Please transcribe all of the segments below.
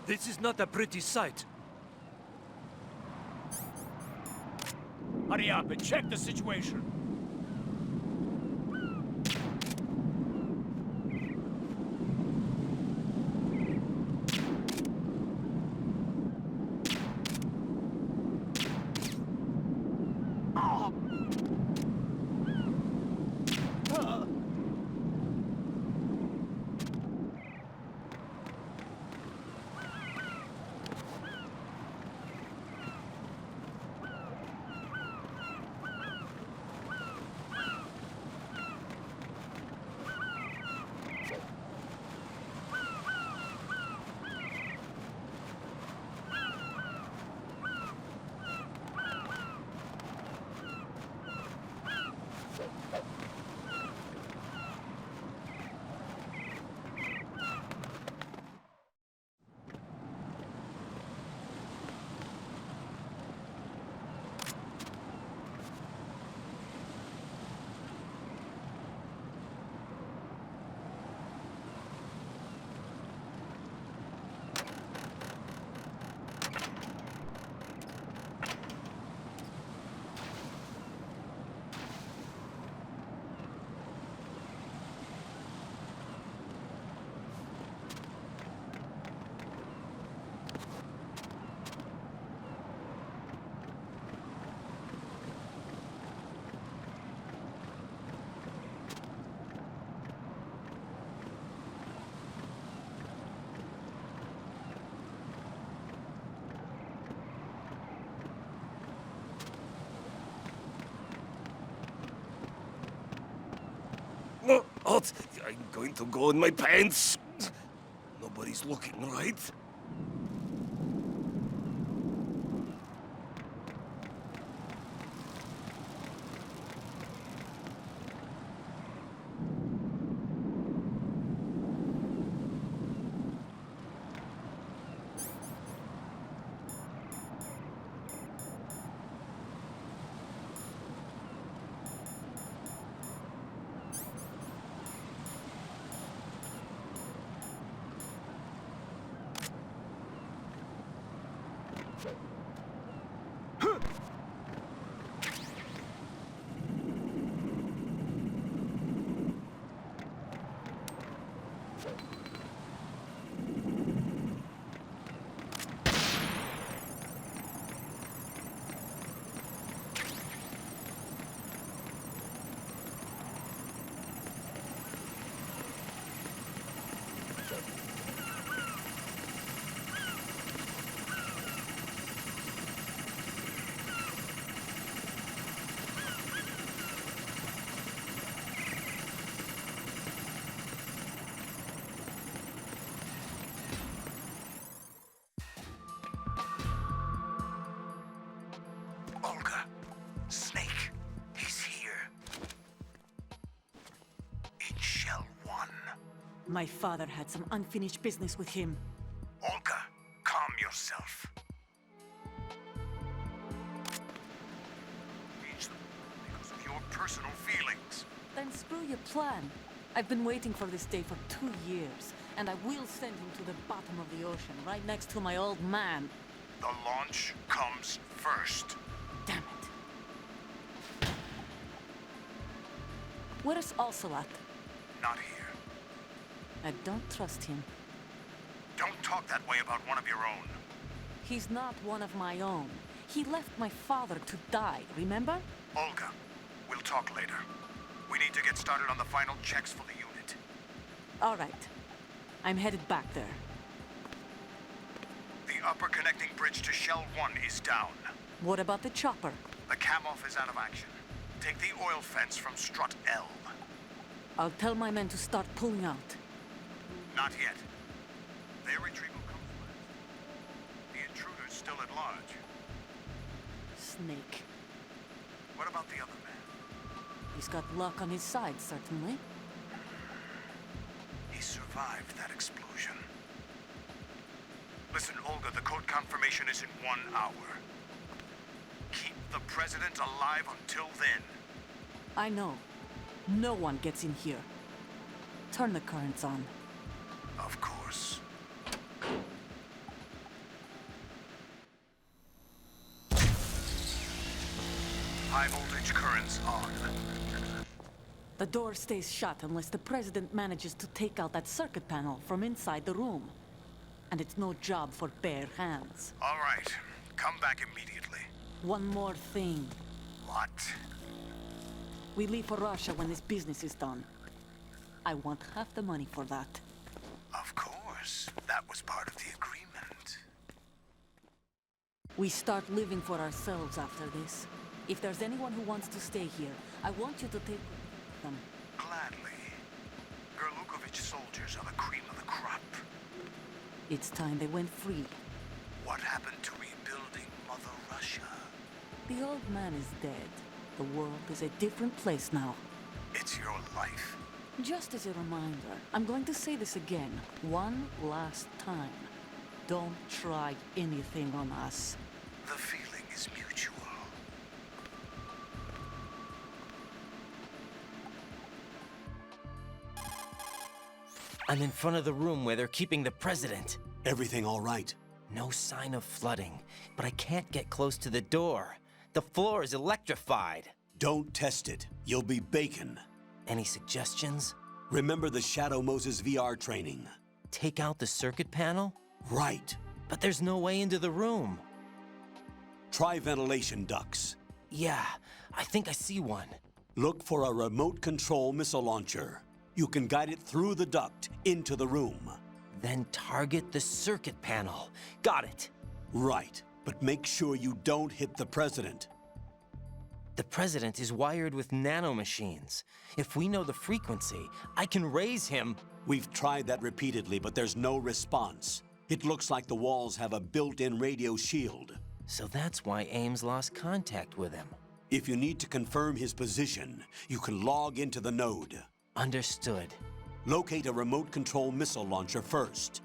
This is not a pretty sight. Hurry up and check the situation. What? I'm going to go in my pants. Nobody's looking, right? My father had some unfinished business with him. Olga, calm yourself. Reach them because of your personal feelings. Then screw your plan. I've been waiting for this day for 2 years, and I will send him to the bottom of the ocean, right next to my old man. The launch comes first. Damn it. Where's Ocelot? Not here. I don't trust him. Don't talk that way about one of your own. He's not one of my own. He left my father to die, remember? Olga, we'll talk later. We need to get started on the final checks for the unit. All right. I'm headed back there. The upper connecting bridge to Shell 1 is down. What about the chopper? The cam-off is out of action. Take the oil fence from strut L. I'll tell my men to start pulling out. Not yet. Their retrieval comes last. The intruder's still at large. Snake. What about the other man? He's got luck on his side, certainly. He survived that explosion. Listen, Olga, the code confirmation is in 1 hour. Keep the President alive until then. I know. No one gets in here. Turn the currents on. Of course. high voltage currents on. The door stays shut unless the President manages to take out that circuit panel from inside the room. And it's no job for bare hands. All right. Come back immediately. One more thing. What? We leave for Russia when this business is done. I want half the money for that. Of course. That was part of the agreement. We start living for ourselves after this. If there's anyone who wants to stay here, I want you to take them. Gladly. Gerlukovich soldiers are the cream of the crop. It's time they went free. What happened to rebuilding Mother Russia? The old man is dead. The world is a different place now. It's your life. Just as a reminder, I'm going to say this again, one last time. Don't try anything on us. The feeling is mutual. I'm in front of the room where they're keeping the president. Everything all right? No sign of flooding, but I can't get close to the door. The floor is electrified. Don't test it. You'll be bacon. Any suggestions? Remember the Shadow Moses VR training? Take out the circuit panel? Right. But there's no way into the room. Try ventilation ducts. Yeah, I think I see one. Look for a remote control missile launcher. You can guide it through the duct into the room. Then target the circuit panel. Got it. Right, but make sure you don't hit the president. The president is wired with nanomachines. If we know the frequency, I can raise him. We've tried that repeatedly, but there's no response. It looks like the walls have a built-in radio shield. So that's why Ames lost contact with him. If you need to confirm his position, you can log into the node. Understood. Locate a remote control missile launcher first.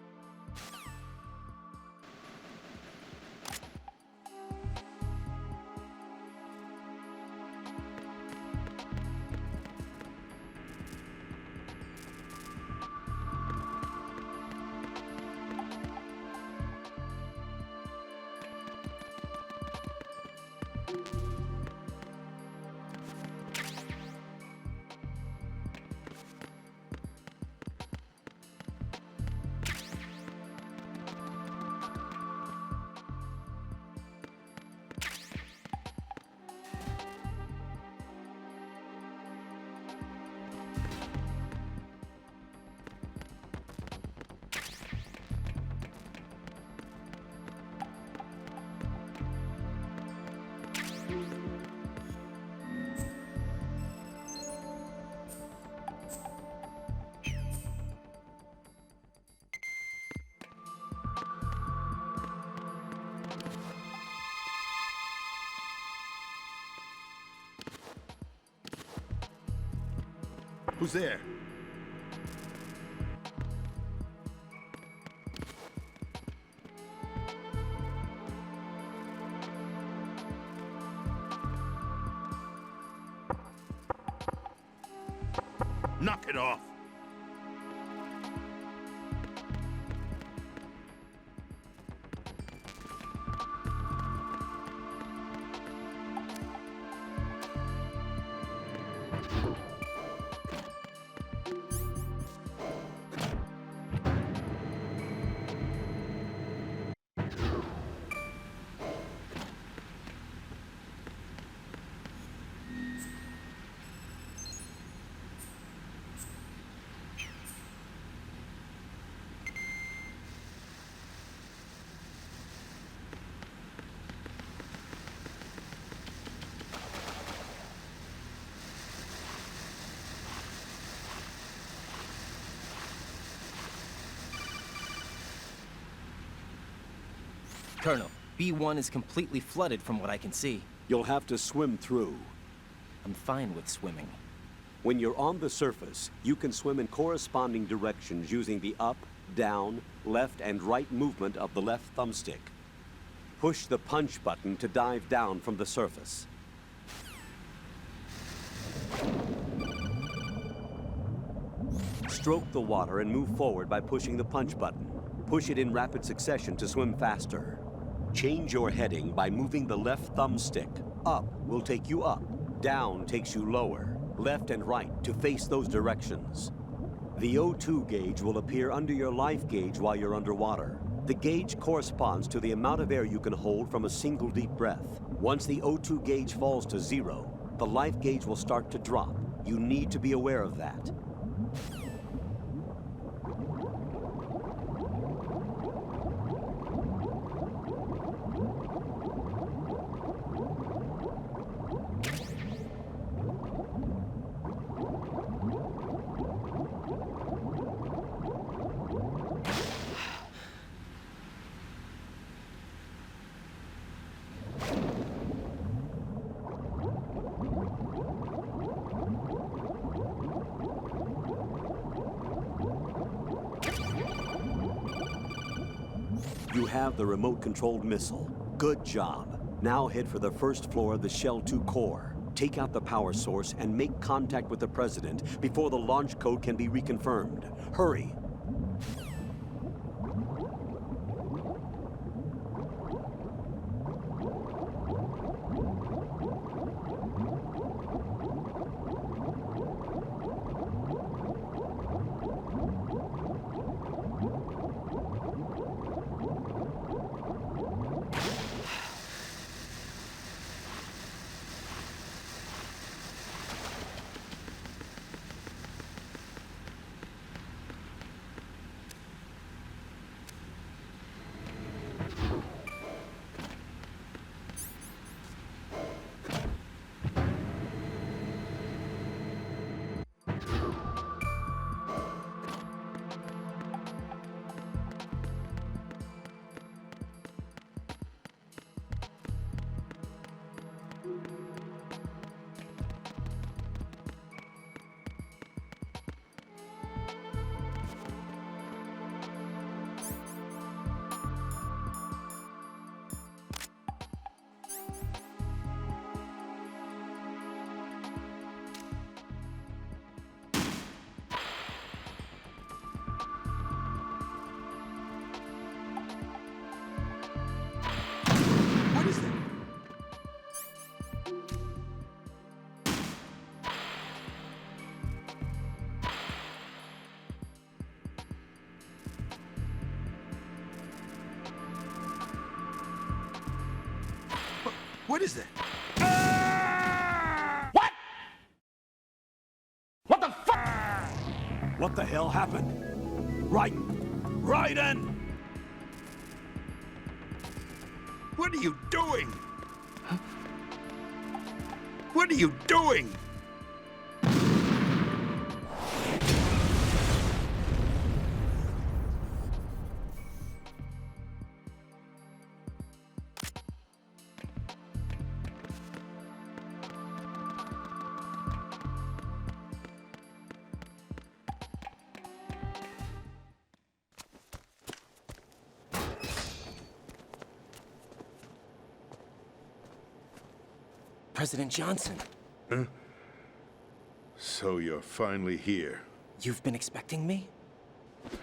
Who's there? Knock it off! Colonel, B1 is completely flooded from what I can see. You'll have to swim through. I'm fine with swimming. When you're on the surface, you can swim in corresponding directions using the up, down, left, and right movement of the left thumbstick. Push the punch button to dive down from the surface. Stroke the water and move forward by pushing the punch button. Push it in rapid succession to swim faster. Change your heading by moving the left thumbstick. Up will take you up, down takes you lower, left and right to face those directions. The O2 gauge will appear under your life gauge while you're underwater. The gauge corresponds to the amount of air you can hold from a single deep breath. Once the O2 gauge falls to 0, the life gauge will start to drop. You need to be aware of that. You have the remote-controlled missile. Good job. Now head for the first floor of the Shell 2 core. Take out the power source and make contact with the President before the launch code can be reconfirmed. Hurry. What is that? What? What the fuck? What the hell happened? Raiden! What are you doing? What are you doing? President Johnson, So you're finally here. you've been expecting me?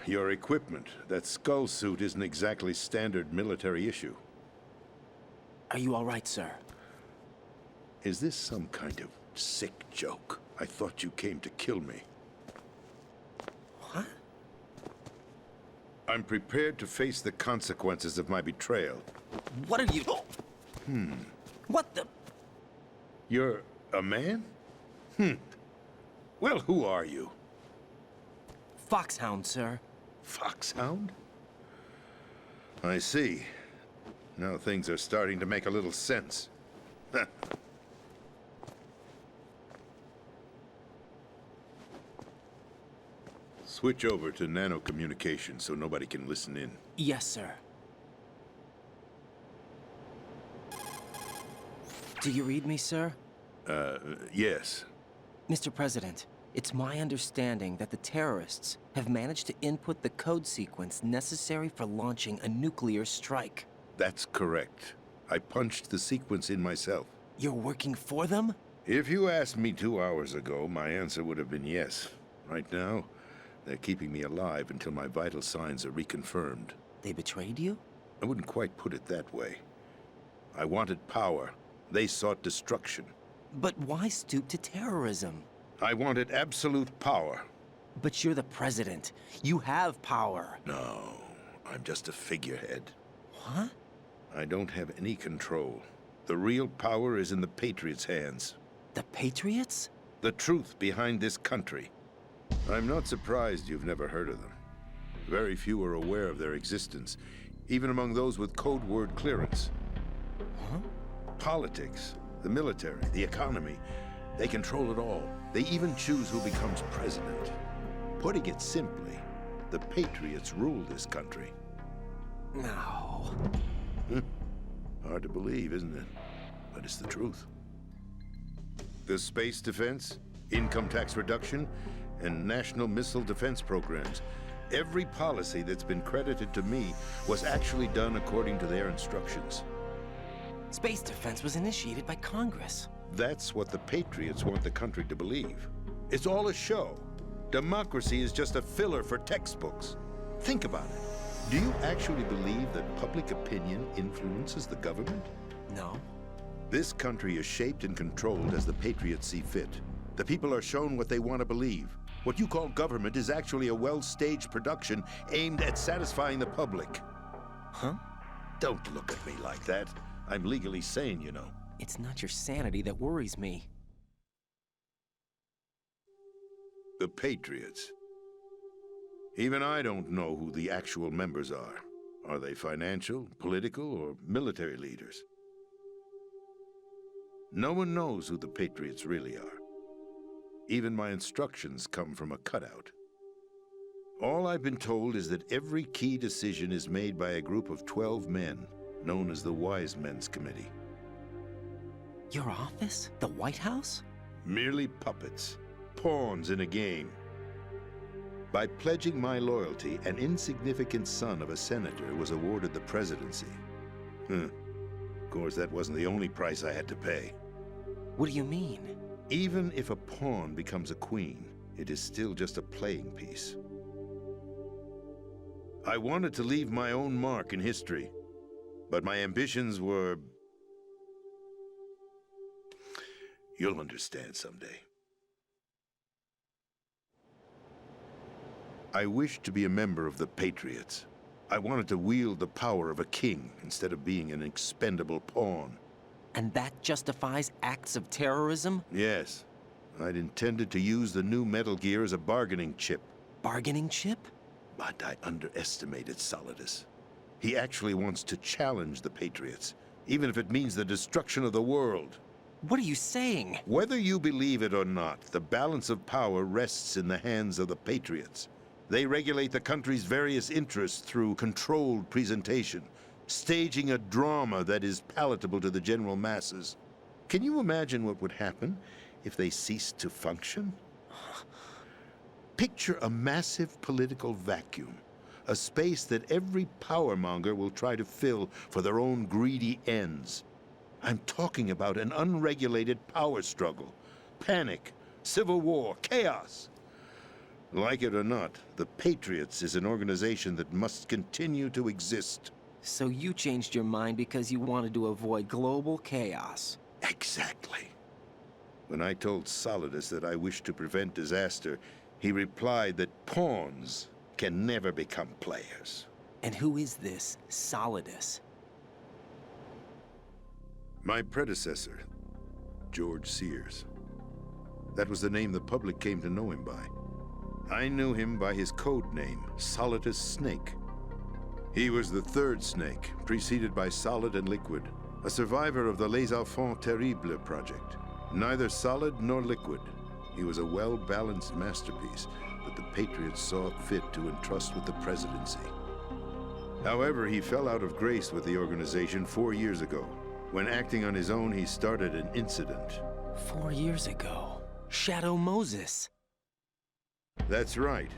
Your equipment, that skull suit isn't exactly standard military issue. Are you all right, sir? Is this some kind of sick joke? I thought you came to kill me. What? I'm prepared to face the consequences of my betrayal. What are you... What the... You're a man? Well, who are you? Foxhound, sir. Foxhound? I see. Now things are starting to make a little sense. Switch over to nano-communication so nobody can listen in. Yes, sir. Do you read me, sir? Yes. Mr. President, it's my understanding that the terrorists have managed to input the code sequence necessary for launching a nuclear strike. That's correct. I punched the sequence in myself. You're working for them? If you asked me 2 hours ago, my answer would have been yes. Right now, they're keeping me alive until my vital signs are reconfirmed. They betrayed you? I wouldn't quite put it that way. I wanted power, They sought destruction. But why stoop to terrorism? I wanted absolute power. But you're the president. You have power. No, I'm just a figurehead. What? I don't have any control. The real power is in the Patriots' hands. The Patriots? The truth behind this country. I'm not surprised you've never heard of them. Very few are aware of their existence, even among those with code word clearance. Huh? Politics, the military, the economy, they control it all. They even choose who becomes president. Putting it simply, the Patriots rule this country. No. Hard to believe, isn't it? But it's the truth. The space defense, income tax reduction, and national missile defense programs. Every policy that's been credited to me was actually done according to their instructions. Space defense was initiated by Congress. That's what the Patriots want the country to believe. It's all a show. Democracy is just a filler for textbooks. Think about it. Do you actually believe that public opinion influences the government? No. This country is shaped and controlled as the Patriots see fit. The people are shown what they want to believe. What you call government is actually a well-staged production aimed at satisfying the public. Huh? Don't look at me like that. I'm legally sane, you know. It's not your sanity that worries me. The Patriots. Even I don't know who the actual members are. Are they financial, political, or military leaders? No one knows who the Patriots really are. Even my instructions come from a cutout. All I've been told is that every key decision is made by a group of 12 men, known as the Wise Men's Committee. Your office? The White House? Merely puppets, pawns in a game. By pledging my loyalty, an insignificant son of a senator was awarded the presidency. Of course, that wasn't the only price I had to pay. What do you mean? Even if a pawn becomes a queen, it is still just a playing piece. I wanted to leave my own mark in history, but my ambitions were... You'll understand someday. I wished to be a member of the Patriots. I wanted to wield the power of a king instead of being an expendable pawn. And that justifies acts of terrorism? Yes. I'd intended to use the new Metal Gear as a bargaining chip. Bargaining chip? But I underestimated Solidus. He actually wants to challenge the Patriots, even if it means the destruction of the world. What are you saying? Whether you believe it or not, the balance of power rests in the hands of the Patriots. They regulate the country's various interests through controlled presentation, staging a drama that is palatable to the general masses. Can you imagine what would happen if they ceased to function? Picture a massive political vacuum, a space that every powermonger will try to fill for their own greedy ends. I'm talking about an unregulated power struggle, panic, civil war, chaos. Like it or not, the Patriots is an organization that must continue to exist. So you changed your mind because you wanted to avoid global chaos. Exactly. When I told Solidus that I wished to prevent disaster, he replied that pawns can never become players. And who is this Solidus? My predecessor, George Sears. That was the name the public came to know him by. I knew him by his code name, Solidus Snake. He was the third snake, preceded by Solid and Liquid, a survivor of the Les Enfants Terribles project. Neither solid nor liquid, he was a well-balanced masterpiece that the Patriots saw fit to entrust with the presidency. However, he fell out of grace with the organization 4 years ago. When acting on his own, he started an incident. 4 years ago. Shadow Moses. That's right.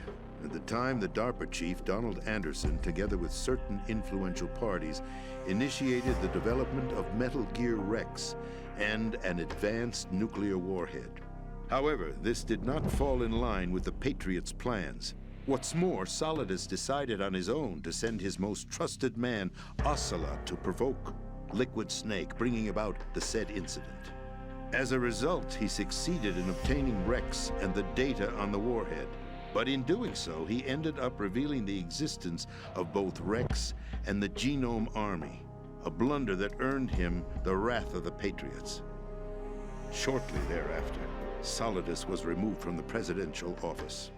At the time, the DARPA chief, Donald Anderson, together with certain influential parties, initiated the development of Metal Gear Rex and an advanced nuclear warhead. However, this did not fall in line with the Patriots' plans. What's more, Solidus decided on his own to send his most trusted man, Ocelot, to provoke. Liquid Snake, bringing about the said incident. As a result, he succeeded in obtaining Rex and the data on the warhead. But in doing so, he ended up revealing the existence of both Rex and the Genome Army, a blunder that earned him the wrath of the Patriots. Shortly thereafter, Solidus was removed from the presidential office.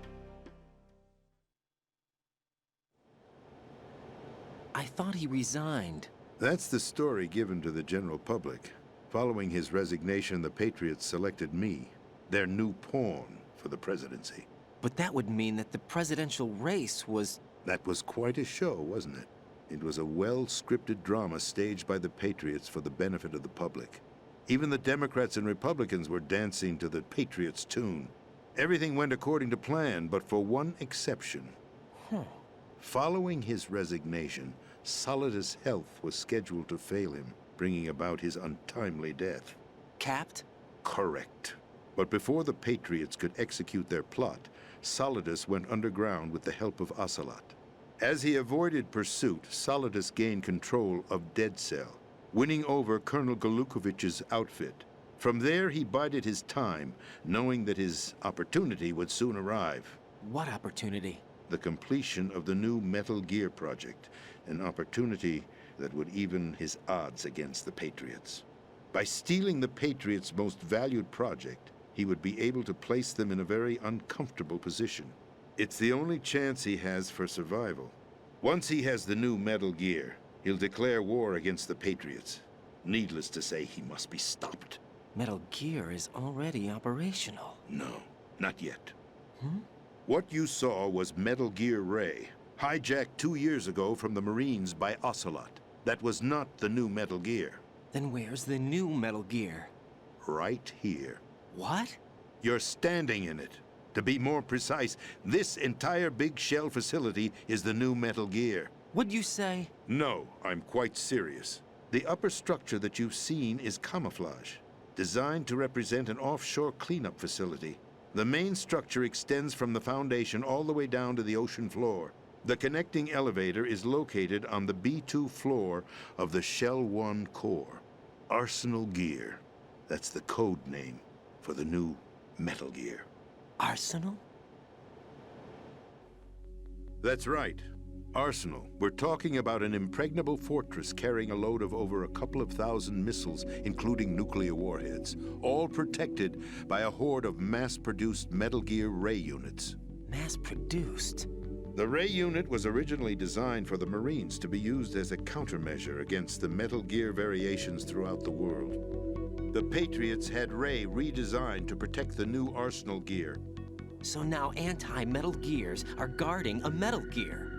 I thought he resigned. That's the story given to the general public. Following his resignation, the Patriots selected me, their new pawn for the presidency. But that would mean that the presidential race was... That was quite a show, wasn't it? It was a well-scripted drama staged by the Patriots for the benefit of the public. Even the Democrats and Republicans were dancing to the Patriots' tune. Everything went according to plan, but for one exception. Following his resignation, Solidus' health was scheduled to fail him, bringing about his untimely death. Capped? Correct. But before the Patriots could execute their plot, Solidus went underground with the help of Ocelot. As he avoided pursuit, Solidus gained control of Dead Cell, winning over Colonel Galukovich's outfit. From there, he bided his time, knowing that his opportunity would soon arrive. What opportunity? The completion of the new Metal Gear project, an opportunity that would even his odds against the Patriots. By stealing the Patriots' most valued project, he would be able to place them in a very uncomfortable position. It's the only chance he has for survival. Once he has the new Metal Gear, he'll declare war against the Patriots. Needless to say, he must be stopped. Metal Gear is already operational. No, not yet. What you saw was Metal Gear Ray, hijacked 2 years ago from the Marines by Ocelot. That was not the new Metal Gear. Then where's the new Metal Gear? Right here. What? You're standing in it. To be more precise, this entire big shell facility is the new Metal Gear. What'd you say? No, I'm quite serious. The upper structure that you've seen is camouflage, designed to represent an offshore cleanup facility. The main structure extends from the foundation all the way down to the ocean floor. The connecting elevator is located on the B2 floor of the Shell 1 core. Arsenal Gear. That's the code name for the new Metal Gear. Arsenal? That's right. Arsenal. We're talking about an impregnable fortress carrying a load of over a couple of thousand missiles, including nuclear warheads, all protected by a horde of mass-produced Metal Gear Ray units. Mass-produced? The Ray unit was originally designed for the Marines to be used as a countermeasure against the Metal Gear variations throughout the world. The Patriots had Ray redesigned to protect the new Arsenal Gear. So now anti-Metal Gears are guarding a Metal Gear.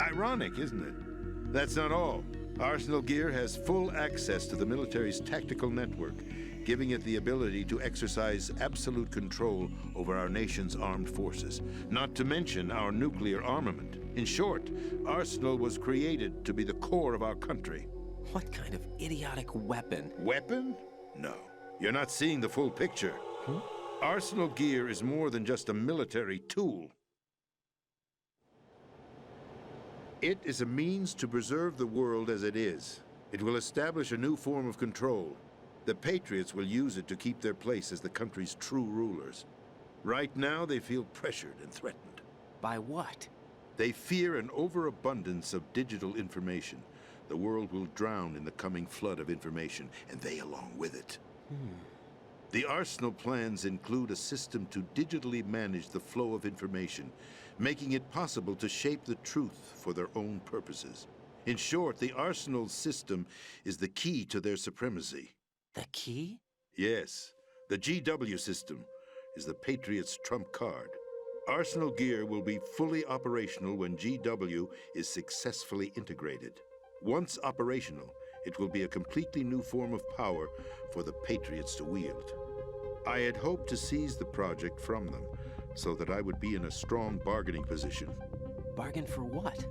Ironic, isn't it? That's not all. Arsenal Gear has full access to the military's tactical network, giving it the ability to exercise absolute control over our nation's armed forces, not to mention our nuclear armament. In short, Arsenal was created to be the core of our country. What kind of idiotic weapon? Weapon? No. You're not seeing the full picture. Arsenal Gear is more than just a military tool. It is a means to preserve the world as it is. It will establish a new form of control. The Patriots will use it to keep their place as the country's true rulers. Right now, they feel pressured and threatened. By what? They fear an overabundance of digital information. The world will drown in the coming flood of information, and they along with it. The Arsenal plans include a system to digitally manage the flow of information, making it possible to shape the truth for their own purposes. In short, the Arsenal system is the key to their supremacy. The key? Yes, the GW system is the Patriots' trump card. Arsenal Gear will be fully operational when GW is successfully integrated. Once operational, it will be a completely new form of power for the Patriots to wield. I had hoped to seize the project from them, so that I would be in a strong bargaining position. Bargain for what?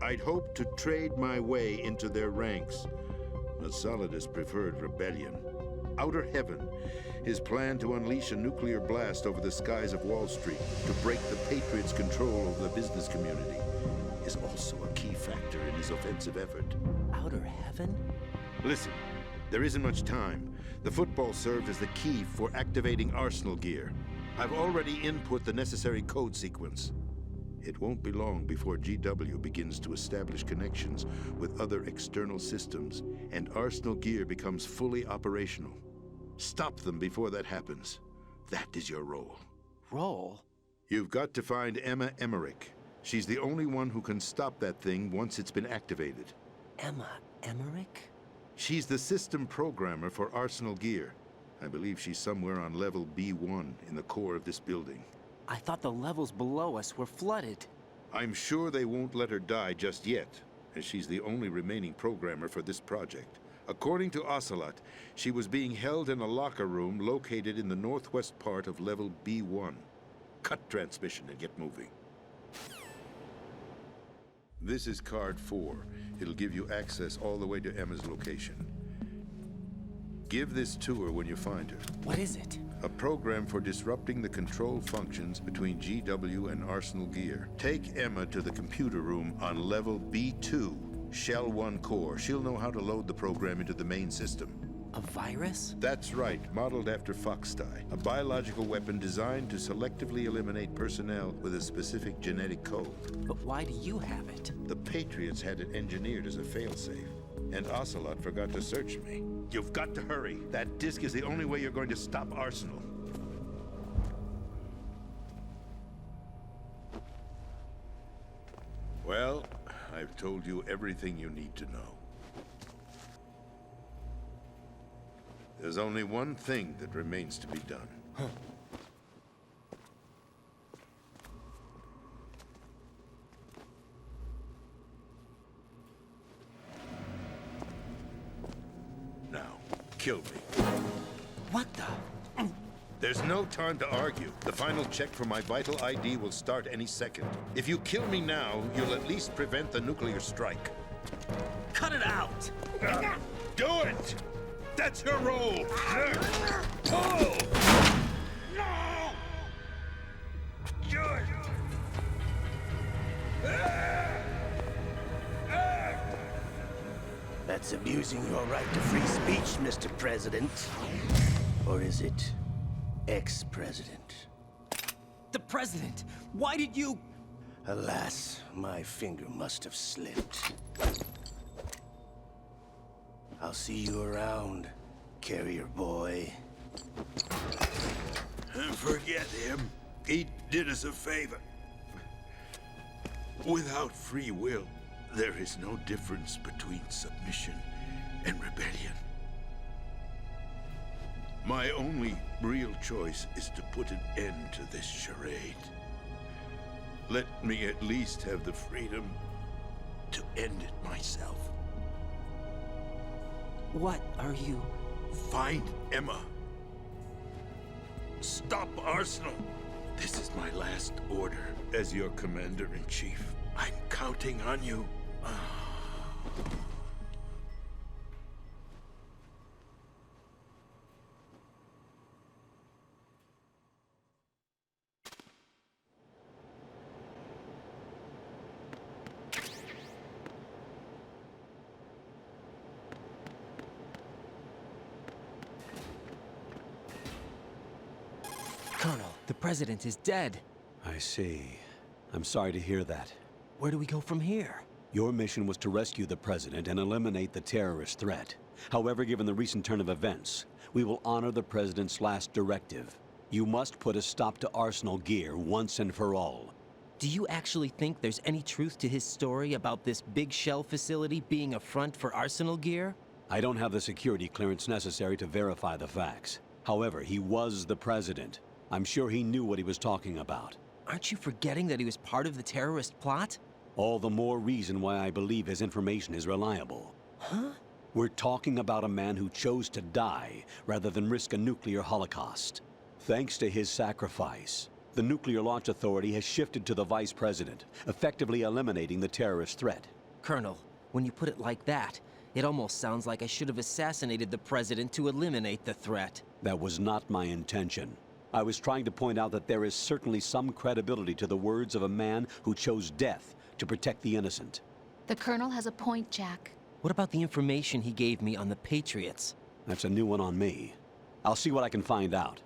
I'd hoped to trade my way into their ranks, but Solidus preferred rebellion. Outer Heaven, his plan to unleash a nuclear blast over the skies of Wall Street to break the Patriots' control over the business community, is also a key factor in his offensive effort. Outer Heaven? Listen, there isn't much time. The football served as the key for activating Arsenal gear. I've already input the necessary code sequence. It won't be long before GW begins to establish connections with other external systems, and Arsenal gear becomes fully operational. Stop them before that happens. That is your role. Role? You've got to find Emma Emmerich. She's the only one who can stop that thing once it's been activated. Emma Emmerich? She's the system programmer for Arsenal gear. I believe she's somewhere on level B1 in the core of this building. I thought the levels below us were flooded. I'm sure they won't let her die just yet, as she's the only remaining programmer for this project. According to Ocelot, she was being held in a locker room located in the northwest part of level B1. Cut transmission and get moving. This is card 4. It'll give you access all the way to Emma's location. Give this to her when you find her. What is it? A program for disrupting the control functions between GW and Arsenal gear. Take Emma to the computer room on level B2, Shell 1 core. She'll know how to load the program into the main system. A virus? That's right, modeled after Foxdie, a biological weapon designed to selectively eliminate personnel with a specific genetic code. But why do you have it? The Patriots had it engineered as a failsafe, and Ocelot forgot to search me. You've got to hurry. That disk is the only way you're going to stop Arsenal. Well, I've told you everything you need to know. There's only one thing that remains to be done. Now, kill me. What the? There's no time to argue. The final check for my vital ID will start any second. If you kill me now, you'll at least prevent the nuclear strike. Cut it out! Do it! That's your role! Pull! No! George! That's abusing your right to free speech, Mr. President. Or is it ex-president? The president! Why did you... Alas, my finger must have slipped. I'll see you around, carrier boy. Forget him. He did us a favor. Without free will, there is no difference between submission and rebellion. My only real choice is to put an end to this charade. Let me at least have the freedom to end it myself. What are you... Find Emma. Stop Arsenal. This is my last order as your commander-in-chief. I'm counting on you. Colonel, the president is dead. I see. I'm sorry to hear that. Where do we go from here? Your mission was to rescue the president and eliminate the terrorist threat. However, given the recent turn of events, we will honor the president's last directive. You must put a stop to Arsenal gear once and for all. Do you actually think there's any truth to his story about this big shell facility being a front for Arsenal gear? I don't have the security clearance necessary to verify the facts. However, he was the president. I'm sure he knew what he was talking about. Aren't you forgetting that he was part of the terrorist plot? All the more reason why I believe his information is reliable. Huh? We're talking about a man who chose to die rather than risk a nuclear holocaust. Thanks to his sacrifice, the Nuclear Launch Authority has shifted to the vice president, effectively eliminating the terrorist threat. Colonel, when you put it like that, it almost sounds like I should have assassinated the president to eliminate the threat. That was not my intention. I was trying to point out that there is certainly some credibility to the words of a man who chose death to protect the innocent. The Colonel has a point, Jack. What about the information he gave me on the Patriots? That's a new one on me. I'll see what I can find out.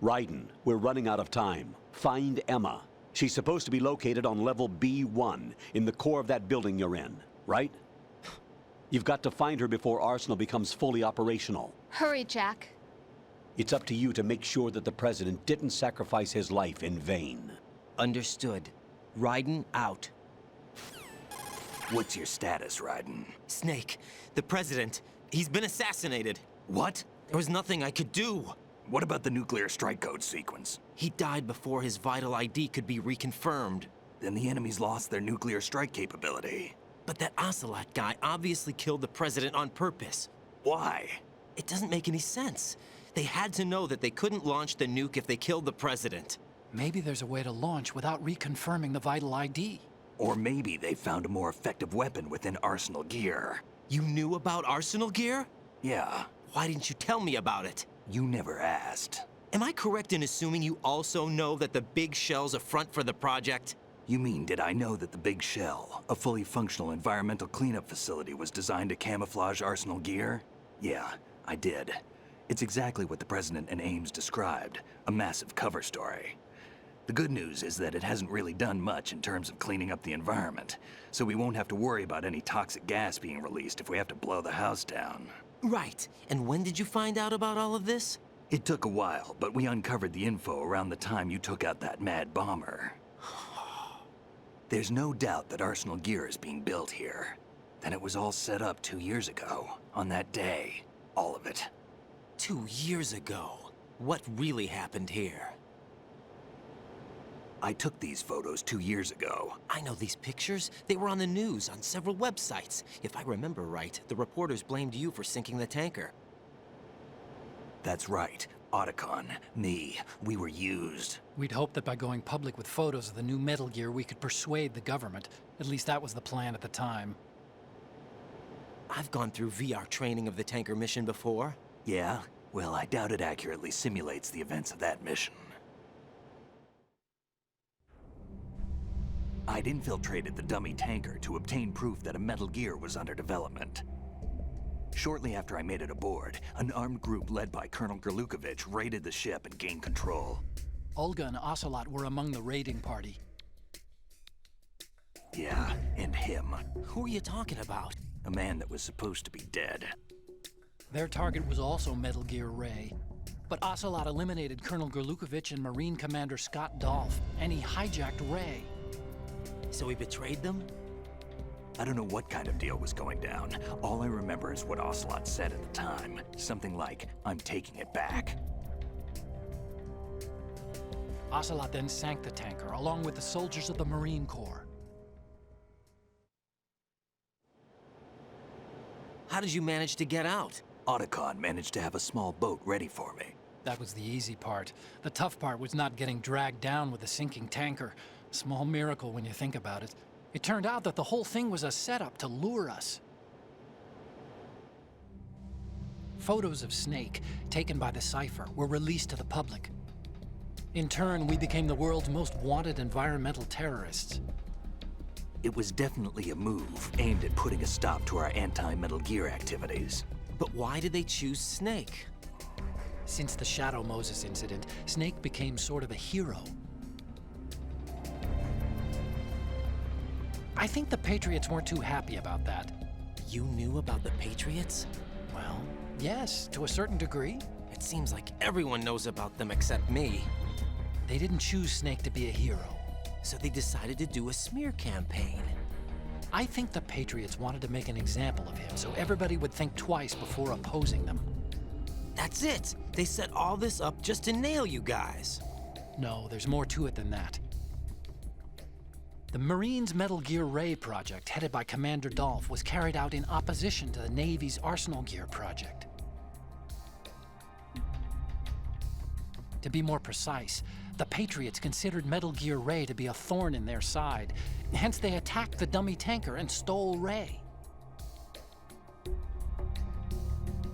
Raiden, we're running out of time. Find Emma. She's supposed to be located on level B1, in the core of that building you're in, right? You've got to find her before Arsenal becomes fully operational. Hurry, Jack. It's up to you to make sure that the President didn't sacrifice his life in vain. Understood. Raiden out. What's your status, Raiden? Snake, the President, he's been assassinated. What? There was nothing I could do. What about the nuclear strike code sequence? He died before his vital ID could be reconfirmed. Then the enemy's lost their nuclear strike capability. But that Ocelot guy obviously killed the President on purpose. Why? It doesn't make any sense. They had to know that they couldn't launch the nuke if they killed the President. Maybe there's a way to launch without reconfirming the vital ID. Or maybe they found a more effective weapon within Arsenal gear. You knew about Arsenal gear? Yeah, Why didn't you tell me about it? you never asked. Am I correct in assuming you also know that the big shell's a front for the project? You mean, did I know that the Big Shell, a fully functional environmental cleanup facility, was designed to camouflage Arsenal gear? Yeah, I did. It's exactly what the President and Ames described, a massive cover story. The good news is that it hasn't really done much in terms of cleaning up the environment, so we won't have to worry about any toxic gas being released if we have to blow the house down. Right. And when did you find out about all of this? It took a while, but we uncovered the info around the time you took out that mad bomber. There's no doubt that Arsenal gear is being built here. Then it was all set up 2 years ago, on that day. All of it. 2 years ago. What really happened here? I took these photos 2 years ago. I know these pictures. They were on the news, on several websites. If I remember right, the reporters blamed you for sinking the tanker. That's right. Otacon, me, we were used. We'd hoped that by going public with photos of the new Metal Gear, we could persuade the government. At least that was the plan at the time. I've gone through VR training of the tanker mission before. Yeah? Well, I doubt it accurately simulates the events of that mission. I'd infiltrated the dummy tanker to obtain proof that a Metal Gear was under development. Shortly after I made it aboard, an armed group led by Colonel Gerlukovich raided the ship and gained control. Olga and Ocelot were among the raiding party. Yeah, and him. Who are you talking about? A man that was supposed to be dead. Their target was also Metal Gear Ray. But Ocelot eliminated Colonel Gerlukovich and Marine Commander Scott Dolph, and he hijacked Ray. So he betrayed them? I don't know what kind of deal was going down. All I remember is what Ocelot said at the time. Something like, "I'm taking it back." Ocelot then sank the tanker, along with the soldiers of the Marine Corps. How did you manage to get out? Otacon managed to have a small boat ready for me. That was the easy part. The tough part was not getting dragged down with a sinking tanker. A small miracle when you think about it. It turned out that the whole thing was a setup to lure us. Photos of Snake, taken by the Cypher, were released to the public. In turn, we became the world's most wanted environmental terrorists. It was definitely a move aimed at putting a stop to our anti-Metal Gear activities. But why did they choose Snake? Since the Shadow Moses incident, Snake became sort of a hero. I think the Patriots weren't too happy about that. You knew about the Patriots? Well, yes, to a certain degree. It seems like everyone knows about them except me. They didn't choose Snake to be a hero. So they decided to do a smear campaign. I think the Patriots wanted to make an example of him so everybody would think twice before opposing them. That's it! They set all this up just to nail you guys. No, there's more to it than that. The Marines' Metal Gear Ray project, headed by Commander Dolph, was carried out in opposition to the Navy's Arsenal Gear project. To be more precise, the Patriots considered Metal Gear Ray to be a thorn in their side. Hence, they attacked the dummy tanker and stole Ray.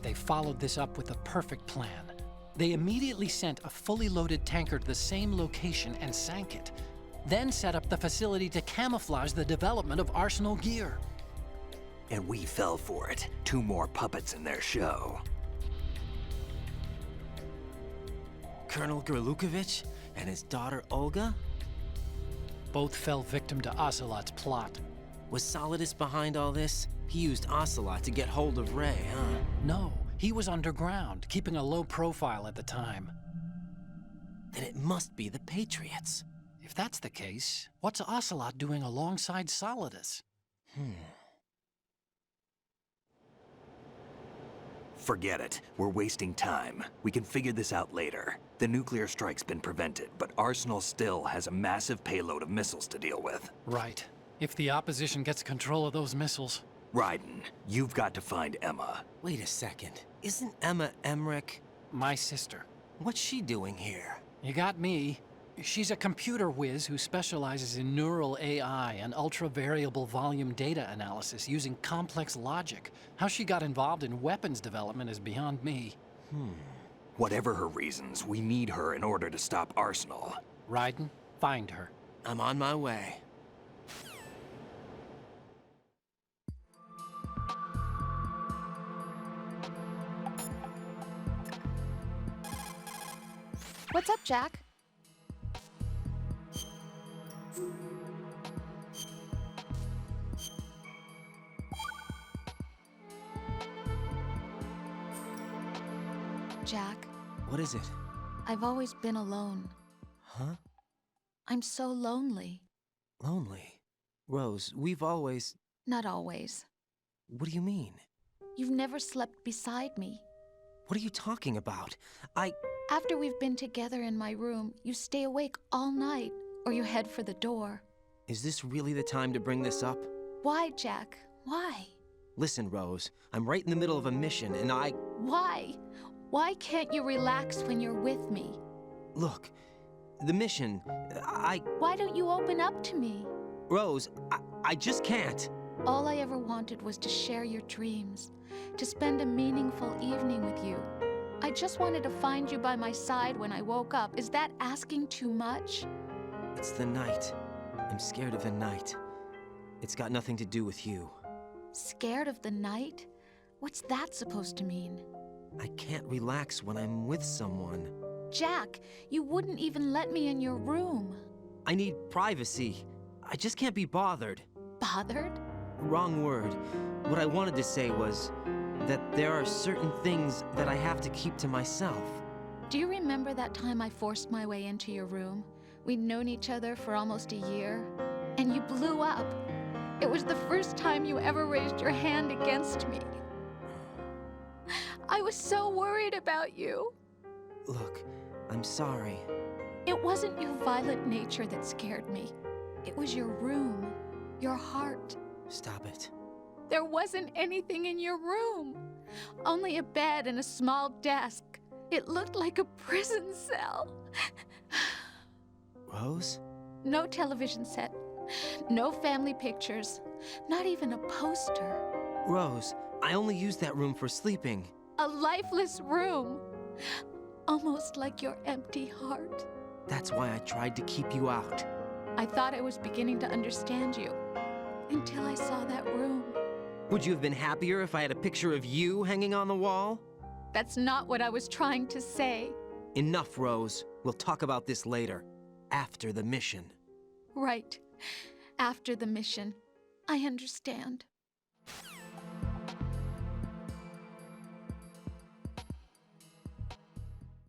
They followed this up with a perfect plan. They immediately sent a fully loaded tanker to the same location and sank it, then set up the facility to camouflage the development of Arsenal Gear. And we fell for it. 2 more puppets in their show. Colonel Gerlukovich and his daughter Olga? Both fell victim to Ocelot's plot. Was Solidus behind all this? He used Ocelot to get hold of Ray, huh? No, he was underground, keeping a low profile at the time. Then it must be the Patriots. If that's the case, what's Ocelot doing alongside Solidus? Forget it. We're wasting time. We can figure this out later. The nuclear strike's been prevented, but Arsenal still has a massive payload of missiles to deal with. Right. If the opposition gets control of those missiles... Raiden, you've got to find Emma. Wait a second. Isn't Emma Emmerich? My sister. What's she doing here? You got me. She's a computer whiz who specializes in neural AI and ultra-variable volume data analysis using complex logic. How she got involved in weapons development is beyond me. Whatever her reasons, we need her in order to stop Arsenal. Raiden, find her. I'm on my way. What's up, Jack? Jack, What is it? I've always been alone. Huh? I'm so lonely. Lonely. Rose, we've always... Not always. What do you mean? You've never slept beside me. What are you talking about? After we've been together in my room, you stay awake all night, or you head for the door. Is this really the time to bring this up? Why, Jack? Why? Listen, Rose, I'm right in the middle of a mission and Why? Why can't you relax when you're with me? Look, the mission, Why don't you open up to me? Rose, I just can't. All I ever wanted was to share your dreams, to spend a meaningful evening with you. I just wanted to find you by my side when I woke up. Is that asking too much? It's the night. I'm scared of the night. It's got nothing to do with you. Scared of the night? What's that supposed to mean? I can't relax when I'm with someone. Jack, you wouldn't even let me in your room. I need privacy. I just can't be bothered. Bothered? Wrong word. What I wanted to say was that there are certain things that I have to keep to myself. Do you remember that time I forced my way into your room? We'd known each other for almost a year, and you blew up. It was the first time you ever raised your hand against me. I was so worried about you. Look, I'm sorry. It wasn't your violent nature that scared me. It was your room, your heart. Stop it. There wasn't anything in your room. Only a bed and a small desk. It looked like a prison cell. Rose? No television set. No family pictures. Not even a poster. Rose, I only use that room for sleeping. A lifeless room. Almost like your empty heart. That's why I tried to keep you out. I thought I was beginning to understand you. Until I saw that room. Would you have been happier if I had a picture of you hanging on the wall? That's not what I was trying to say. Enough, Rose. We'll talk about this later. After the mission. Right. After the mission. I understand.